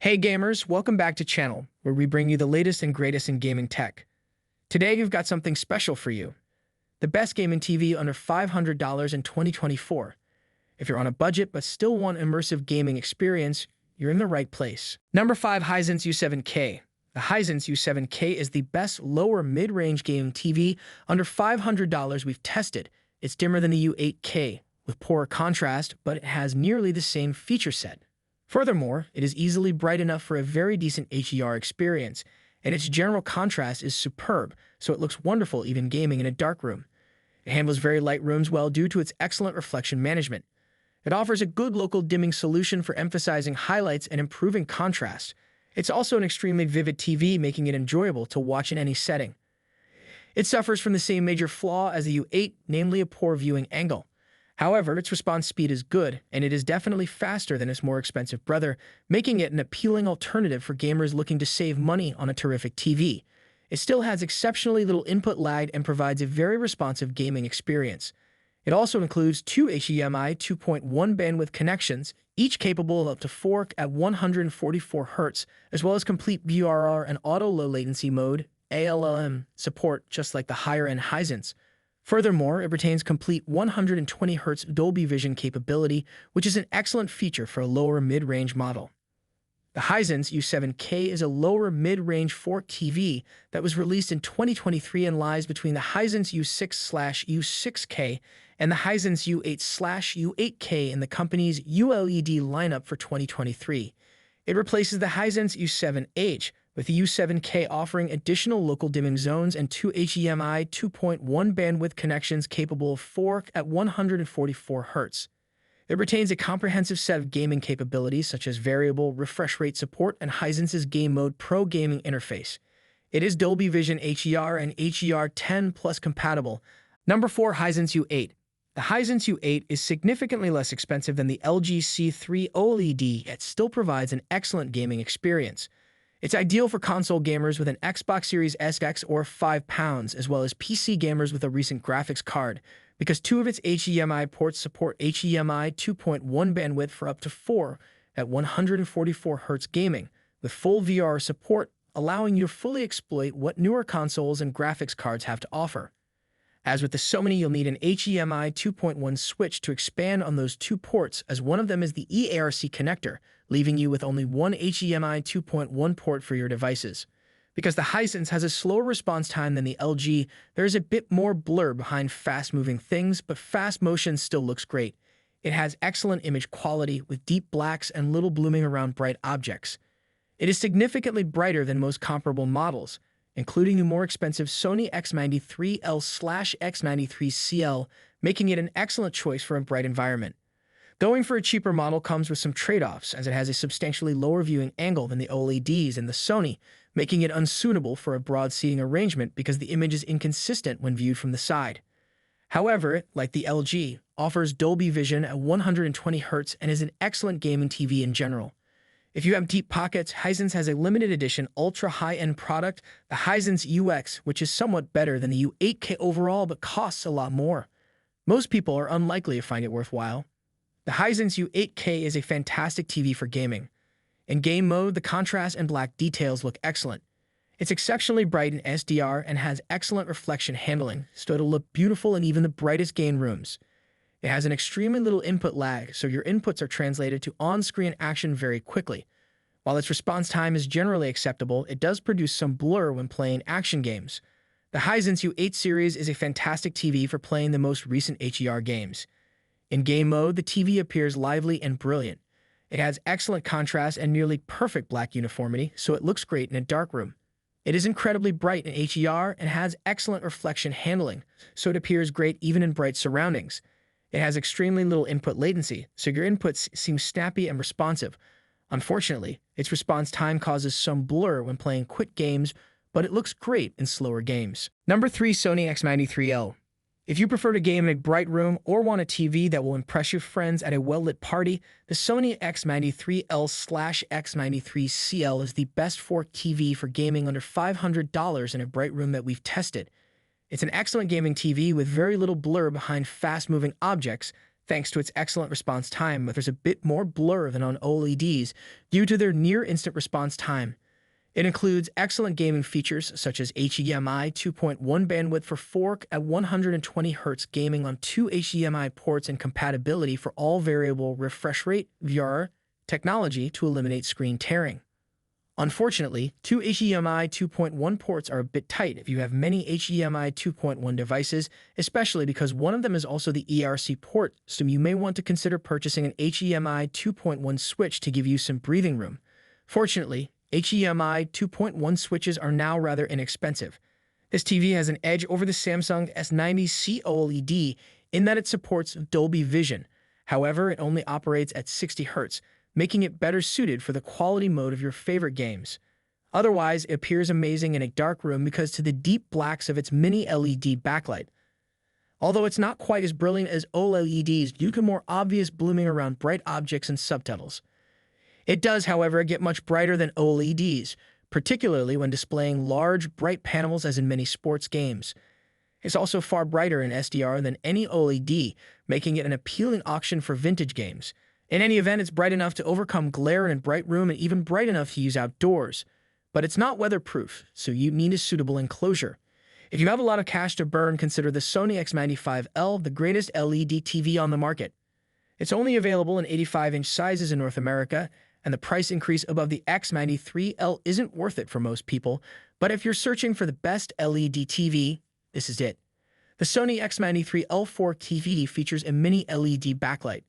Hey gamers, welcome back to channel, where we bring you the latest and greatest in gaming tech. Today we've got something special for you. The best gaming TV under $500 in 2024. If you're on a budget but still want immersive gaming experience, you're in the right place. Number 5. Hisense U7K. The Hisense U7K is the best lower mid-range gaming TV under $500 we've tested. It's dimmer than the U8K, with poorer contrast, but it has nearly the same feature set. Furthermore, it is easily bright enough for a very decent HDR experience, and its general contrast is superb, so it looks wonderful even gaming in a dark room. It handles very light rooms well due to its excellent reflection management. It offers a good local dimming solution for emphasizing highlights and improving contrast. It's also an extremely vivid TV, making it enjoyable to watch in any setting. It suffers from the same major flaw as the U8, namely a poor viewing angle. However, its response speed is good, and it is definitely faster than its more expensive brother, making it an appealing alternative for gamers looking to save money on a terrific TV. It still has exceptionally little input lag and provides a very responsive gaming experience. It also includes two HDMI 2.1 bandwidth connections, each capable of up to 4 at 144 Hz, as well as complete VRR and auto low latency mode (ALLM) support, just like the higher-end Hisense. Furthermore, it retains complete 120 Hz Dolby Vision capability, which is an excellent feature for a lower mid-range model. The Hisense U7K is a lower mid-range 4K TV that was released in 2023 and lies between the Hisense U6/U6K and the Hisense U8/U8K in the company's ULED lineup for 2023. It replaces the Hisense U7H, with the U7K offering additional local dimming zones and two HDMI 2.1 bandwidth connections capable of 4 at 144 Hz. It retains a comprehensive set of gaming capabilities such as variable refresh rate support and Hisense's Game Mode Pro gaming interface. It is Dolby Vision HDR and HDR10 Plus compatible. Number 4. Hisense U8. The Hisense U8 is significantly less expensive than the LG C3 OLED, yet still provides an excellent gaming experience. It's ideal for console gamers with an Xbox Series S or £5, as well as PC gamers with a recent graphics card, because two of its HDMI ports support HDMI 2.1 bandwidth for up to 4 at 144 Hz gaming, with full VR support, allowing you to fully exploit what newer consoles and graphics cards have to offer. As with the Sony, you'll need an HDMI 2.1 switch to expand on those two ports, as one of them is the eARC connector, leaving you with only one HDMI 2.1 port for your devices. Because the Hisense has a slower response time than the LG, there is a bit more blur behind fast-moving things, but fast motion still looks great. It has excellent image quality, with deep blacks and little blooming around bright objects. It is significantly brighter than most comparable models, including the more expensive Sony X93L/X93CL, making it an excellent choice for a bright environment. Going for a cheaper model comes with some trade-offs, as it has a substantially lower viewing angle than the OLEDs and the Sony, making it unsuitable for a broad seating arrangement because the image is inconsistent when viewed from the side. However, like the LG, offers Dolby Vision at 120 Hz and is an excellent gaming TV in general. If you have deep pockets, Hisense has a limited edition ultra high-end product, the Hisense UX, which is somewhat better than the U8K overall but costs a lot more. Most people are unlikely to find it worthwhile. The Hisense U8K is a fantastic TV for gaming. In game mode, the contrast and black details look excellent. It's exceptionally bright in SDR and has excellent reflection handling, so it'll look beautiful in even the brightest game rooms. It has an extremely little input lag, so your inputs are translated to on-screen action very quickly. While its response time is generally acceptable, it does produce some blur when playing action games. The Hisense U8 series is a fantastic TV for playing the most recent HDR games. In game mode, the TV appears lively and brilliant. It has excellent contrast and nearly perfect black uniformity, so it looks great in a dark room. It is incredibly bright in HDR and has excellent reflection handling, so it appears great even in bright surroundings. It has extremely little input latency, so your inputs seem snappy and responsive. Unfortunately, its response time causes some blur when playing quick games, but it looks great in slower games. Number 3. Sony X93L. If you prefer to game in a bright room or want a TV that will impress your friends at a well-lit party, the Sony X93L/X93CL is the best 4K TV for gaming under $500 in a bright room that we've tested. It's an excellent gaming TV with very little blur behind fast-moving objects, thanks to its excellent response time, but there's a bit more blur than on OLEDs due to their near-instant response time. It includes excellent gaming features such as HDMI 2.1 bandwidth for 4K at 120Hz gaming on two HDMI ports and compatibility for all variable refresh rate (VR) technology to eliminate screen tearing. Unfortunately, two HDMI 2.1 ports are a bit tight if you have many HDMI 2.1 devices, especially because one of them is also the ERC port, so you may want to consider purchasing an HDMI 2.1 switch to give you some breathing room. Fortunately, HDMI 2.1 switches are now rather inexpensive. This TV has an edge over the Samsung S90 OLED in that it supports Dolby Vision. However, it only operates at 60 Hz, making it better suited for the quality mode of your favorite games. Otherwise, it appears amazing in a dark room because to the deep blacks of its mini LED backlight. Although it's not quite as brilliant as OLEDs due to more obvious blooming around bright objects and subtitles. It does, however, get much brighter than OLEDs, particularly when displaying large, bright panels as in many sports games. It's also far brighter in SDR than any OLED, making it an appealing option for vintage games. In any event, it's bright enough to overcome glare in a bright room and even bright enough to use outdoors. But it's not weatherproof, so you need a suitable enclosure. If you have a lot of cash to burn, consider the Sony X95L, the greatest LED TV on the market. It's only available in 85-inch sizes in North America, and the price increase above the X93L isn't worth it for most people, but if you're searching for the best LED TV, this is it. The Sony X93L4 TV features a mini LED backlight.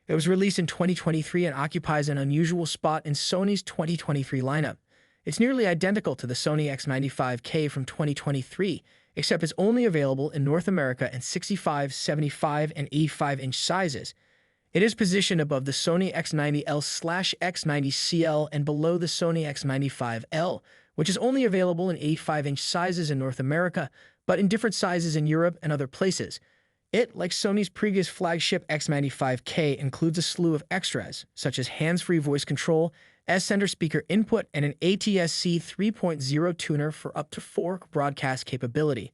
It was released in 2023 and occupies an unusual spot in Sony's 2023 lineup. It's nearly identical to the Sony X95K from 2023, except it's only available in North America in 65, 75, and 85-inch sizes. It is positioned above the Sony X90L/X90CL and below the Sony X95L, which is only available in 85-inch sizes in North America, but in different sizes in Europe and other places. It, like Sony's previous flagship X95K, includes a slew of extras, such as hands-free voice control, S-Center speaker input, and an ATSC 3.0 tuner for up to 4 broadcast capability.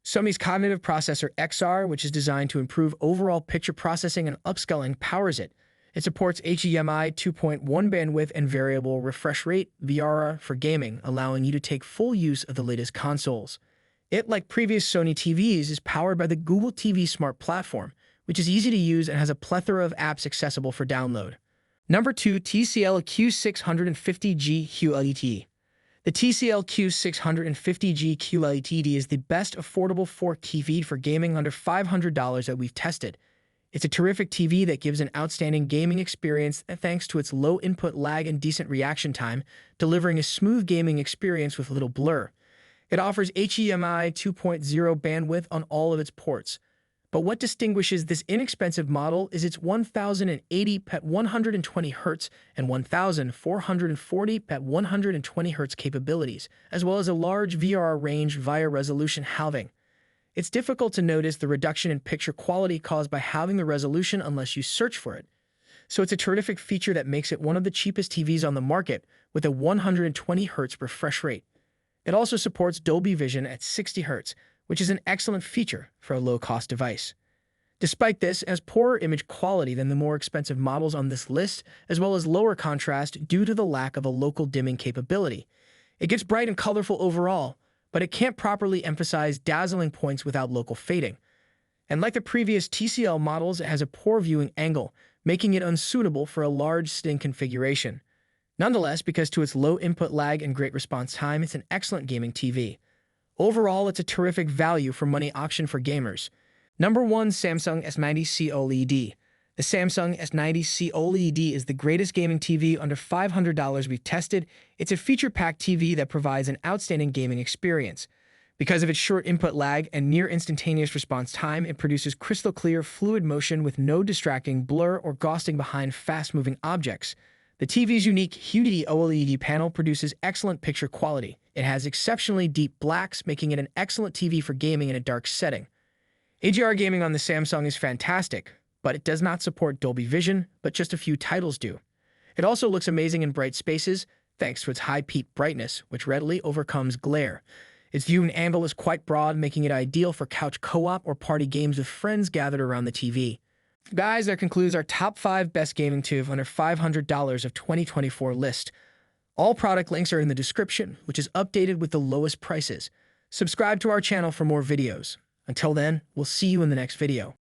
Sony's cognitive processor XR, which is designed to improve overall picture processing and upscaling, powers it. It supports HDMI 2.1 bandwidth and variable refresh rate (VR) for gaming, allowing you to take full use of the latest consoles. It, like previous Sony TVs, is powered by the Google TV Smart Platform, which is easy to use and has a plethora of apps accessible for download. Number 2. TCL Q650G QLED. The TCL Q650G QLED is the best affordable 4K TV for gaming under $500 that we've tested. It's a terrific TV that gives an outstanding gaming experience thanks to its low input lag and decent reaction time, delivering a smooth gaming experience with little blur. It offers HDMI 2.0 bandwidth on all of its ports. But what distinguishes this inexpensive model is its 1080p at 120Hz and 1440p at 120Hz capabilities, as well as a large VR range via resolution halving. It's difficult to notice the reduction in picture quality caused by halving the resolution unless you search for it. So it's a terrific feature that makes it one of the cheapest TVs on the market with a 120Hz refresh rate. It also supports Dolby Vision at 60 Hz, which is an excellent feature for a low-cost device. Despite this, it has poorer image quality than the more expensive models on this list, as well as lower contrast due to the lack of a local dimming capability. It gets bright and colorful overall, but it can't properly emphasize dazzling points without local fading. And like the previous TCL models, it has a poor viewing angle, making it unsuitable for a large sitting configuration. Nonetheless, because to its low input lag and great response time, it's an excellent gaming TV. Overall, it's a terrific value for money option for gamers. Number 1. Samsung S90 OLED. The Samsung S90 OLED is the greatest gaming TV under $500 we've tested. It's a feature-packed TV that provides an outstanding gaming experience. Because of its short input lag and near instantaneous response time, it produces crystal clear, fluid motion with no distracting blur or ghosting behind fast-moving objects. The TV's unique HUD OLED panel produces excellent picture quality. It has exceptionally deep blacks, making it an excellent TV for gaming in a dark setting. HDR gaming on the Samsung is fantastic, but it does not support Dolby Vision, but just a few titles do. It also looks amazing in bright spaces, thanks to its high peak brightness, which readily overcomes glare. Its viewing angle is quite broad, making it ideal for couch co-op or party games with friends gathered around the TV. Guys, that concludes our top 5 best gaming TV under $500 of 2024 list. All product links are in the description, which is updated with the lowest prices. Subscribe to our channel for more videos. Until then, we'll see you in the next video.